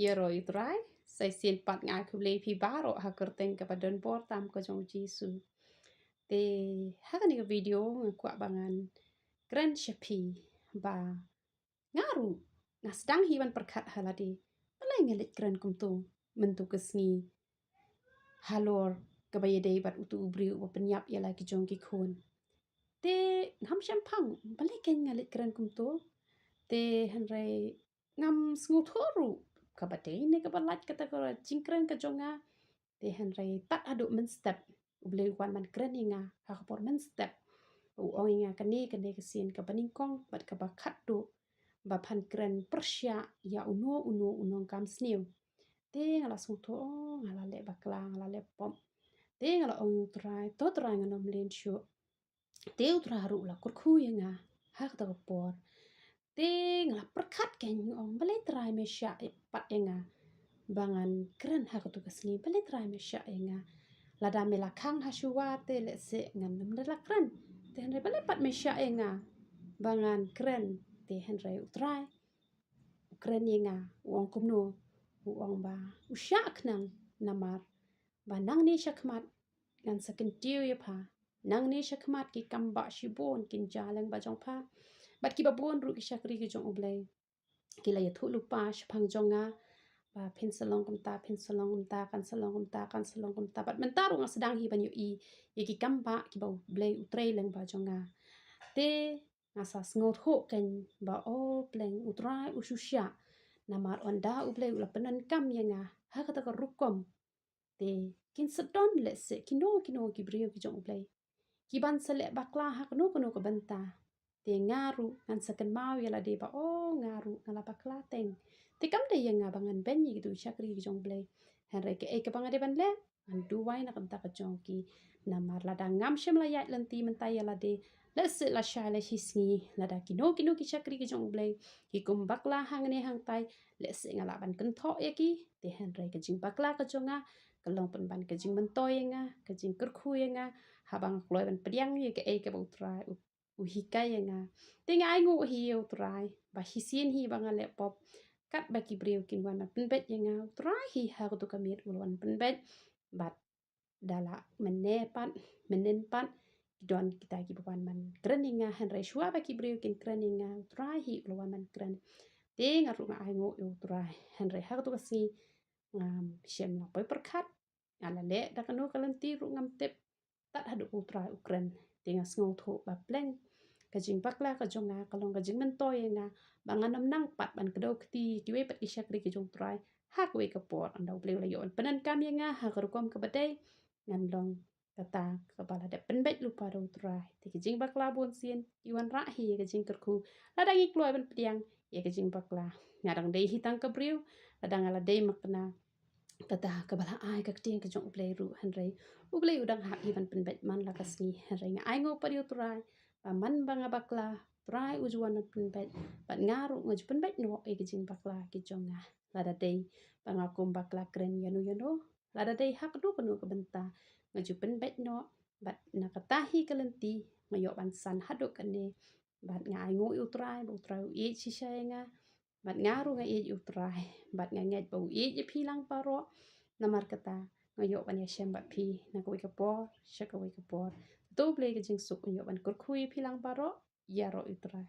Yero utrai, sai sin pat ngai kuble pi baro hakerteng kepadon portam ko jong Jisu. Te hakani ke video ngakwa bangan grand shapi ba ngaru ngasdang hiwan perkat haladi. Malai ngelit grand kumtu mentu kesni halor kebayadei bat utu ubriu wa penyap ya lagi jong ki khun. Te ngam shampang balai ken ngelit grand kumtu te hanrai ngam sngu thoru kabate ne kabalat kata ko jingkren ka jonga te hanrai tat aduk men step uble wan man kren inga hakapor men step u ong inga kane kesin ka baningkong bat ka bakat do ba pan kren persya ya uno kam sniu te ngala sung tho ngala le bakla ngala le pom te ngala ong trai to trai nganom len shu te utra ru la kurkhu inga hak ta por te ngala perkat ken ong balai trai me sya pat inga bangan keren ha tu kasni bale try me sya enga lada me lakhang ha shuwa te le se ngam nam la kren te henre bale pat me sya enga bangan keren te henre utrai keren enga uang kumno uang ba usya knang namar ba nang ni syakmat ngan sakin tiu ya pha nang ni syakmat ki kamba shibon kin jalang ba jong pha bat ki babon ru ki syakri ki jong ublai ki la ya thu lupa shphang jonga ba pensalong kumta kan salong kumta bat mentarung sedang hi banyu i ki kamba ki bau blei utrei leng ba jonga te ngasa sngot ho ken ba o pleng utrai ususya namar onda ublei ula penan kam yenga ha kata ka rukom te kin sedon le se kino ki brio ki jong ublei ki ban sele bakla ha kono ka benta te ngaru ngan saken mau yala de ba o ngaru ngala bakla teng te kam de yang abangan ben yi gitu syakri ki jong blai hanre ke ka bangade ban le an duwai na kanta ka jong ki namar lada ngam shem la yat lenti mentai yala de la se la sha la hisngi lada kino ki syakri ki jong blai ki kum bakla hang ne hang tai le se ngala ban ken tho ye ki te hanre ka jing bakla ka jonga kalong pen ban ka jing mentoy nga ka jing kurkhu nga habang kloi ban pediang ye ke ba utrai uhikai nga te ngai ngu hi utrai ba hisin hi banga le pop kat ba ki brio kin wan penbet yenga utrai hi ha tu kamit ulwan penbet bat dala menen pat don kita ki bukan man kreninga hanre shua ba ki brio kin kreninga utrai hi ulwan man kren te ngaru nga ai ngu utrai hanre ha tu kasi ngam shem la poi perkat ala le da kanu kalenti ru ngam tep tat hadu utrai ukren tinga sngo tho ba pleng kajing bakla ka jonga kalong kajing mentoy nga banganam nang pat ban kedo kti kiwe pat isyak ri ki jong trai hak we ka por andau ble la yon penan kam nga ha kom ka badai ngan long kata kepala de penbet lupa do trai ti kajing bakla bon sien iwan ra hi kajing kerku ladang ik loy ban pediang ye kajing bakla ngadang dei hitang ka briu ladang ala dei makna kata kabala ai ka kting ka jong ble ru hanrei uble udang hak iban penbet man la kasni hanrei nga ai ngo pariu trai man banga bakla trai ujuan penbet bat ngaru ngaju penbet no e kijing bakla ki jonga lada dei banga kum bakla kren yanu lada dei hak do kanu ke benta ngaju penbet no bat nakatahi kalenti ngayo ban san hadu kane bat ngai ngo utrai i chisaenga bat ngaru nga i utrai bat nganget bau i pilang paro namar kata ngayo ban yashem bat pi nakoi kapor shakoi kapor to ble ke jing suk ngayo ban kurkhui pilang paro yaro utrai